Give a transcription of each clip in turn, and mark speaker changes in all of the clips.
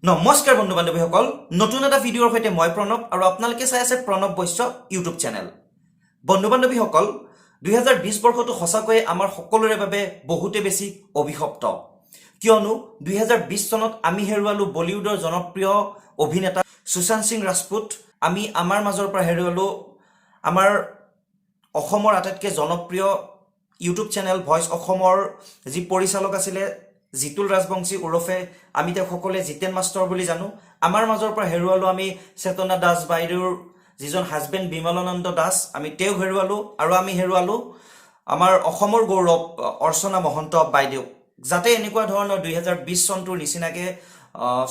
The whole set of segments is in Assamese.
Speaker 1: নমস্কাৰ বন্ধু বান্ধৱীসকল নতুন এটা ভিডিঅ'ৰ সৈতে মই প্ৰণব আৰু আপোনালোকে চাই আছে প্ৰণব বাishya ইউটিউব চেনেল বন্ধু বান্ধৱীসকল 2020 বৰ্ষটো সঁচাকৈ আমাৰ সকলোৰে বাবে বহুতে বেছি অভিশপ্ত কিয়নো 2020 চনত আমি হেৰুৱালো বলিউডৰ জনপ্ৰিয় অভিনেতা সুশান্ত সিং ৰাজপুত আমি আমাৰ মাজৰ পৰা হেৰুৱালো আমাৰ অসমৰ আটাইতকৈ জনপ্ৰিয় ইউটিউব চেনেল ভইচ অসমৰ যি পৰিচালক আছিলে jitul rajbonshi উৰফে আমি তেওঁ সকলে jiten mastar বুলি জানো আমাৰ মাজৰ পৰা হেৰুৱালো আমি চেতনা দাস বাইদেউৰ যিজন হাজবেণ্ড বিমলানন্দ দাস আমি তেওঁ হেৰুৱালো আৰু আমি হেৰুৱালো আমাৰ অসমৰ গৌৰৱ অৰ্চনা মহন্ত বাইদেউ যাতে এনেকুৱা ধৰণৰ 2020 চনটোৰ নিচিনাকে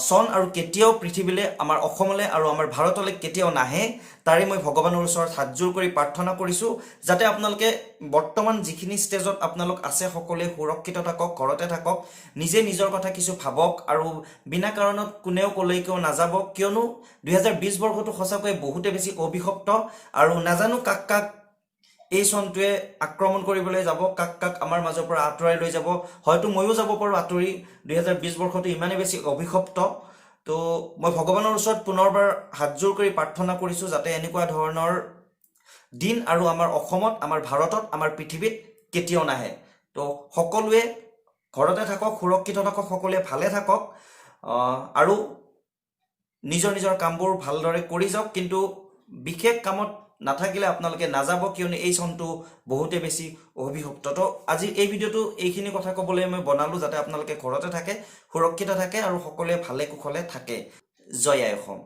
Speaker 1: সন আৰু কেতিয়াও পৃথিৱীলে আমাৰ অসমলে আৰু আমাৰ ভাৰতলে কেতিয়াও নাহে তাৰে মই ভগৱানৰ ওচৰত হাতজোৰ কৰি প্ৰাৰ্থনা কৰিছো যাতে আপোনালোকে বৰ্তমান যিখিনি ষ্টেজত আপোনালোক আছে সকলে সুৰক্ষিত থাকক ঘৰতে থাকক নিজে নিজৰ কথা কিছু ভাবক আৰু বিনা কাৰণত কোনেও কলৈকেও নাযাব কিয়নো 2020 বৰ্ষটো সঁচাকৈ বহুতে বেছি অভিশপ্ত আৰু নাজানো কাক কাক এই সন্তুৱে আক্ৰমণ কৰিবলৈ যাব কাক কাক আমাৰ মাজৰ পৰা আঁতৰাই লৈ যাব হয়তো ময়ো যাব পাৰো আঁতৰি 2020 বৰ্ষটো ইমানে বেছি অভিশপ্ত তো মই ভগৱানৰ ওচৰত পুনৰবাৰ হাতজোৰ কৰি প্ৰাৰ্থনা কৰিছো যাতে এনেকুৱা ধৰণৰ দিন আৰু আমাৰ অসমত আমাৰ ভাৰতত আমাৰ পৃথিৱীত কেতিয়াও নাহে তো সকলোৱে ঘৰতে থাকক সুৰক্ষিত থাকক সকলোৱে ভালে থাকক আৰু নিজৰ নিজৰ কামবোৰ ভালদৰে কৰি যাওক কিন্তু বিশেষ কামত নাথাকিলে আপোনালোকে নাযাব কিয়নো এই সনটো বহুতে বেছি অভিশপ্ত তো আজি এই ভিডিওটো এইখিনি কথা ক'বলৈ মই বনালো যাতে আপোনালোকে ঘৰতে থাকে সুৰক্ষিত থাকে আৰু সকলোৱে ভালে কুশলে থাকে জয় আই অসম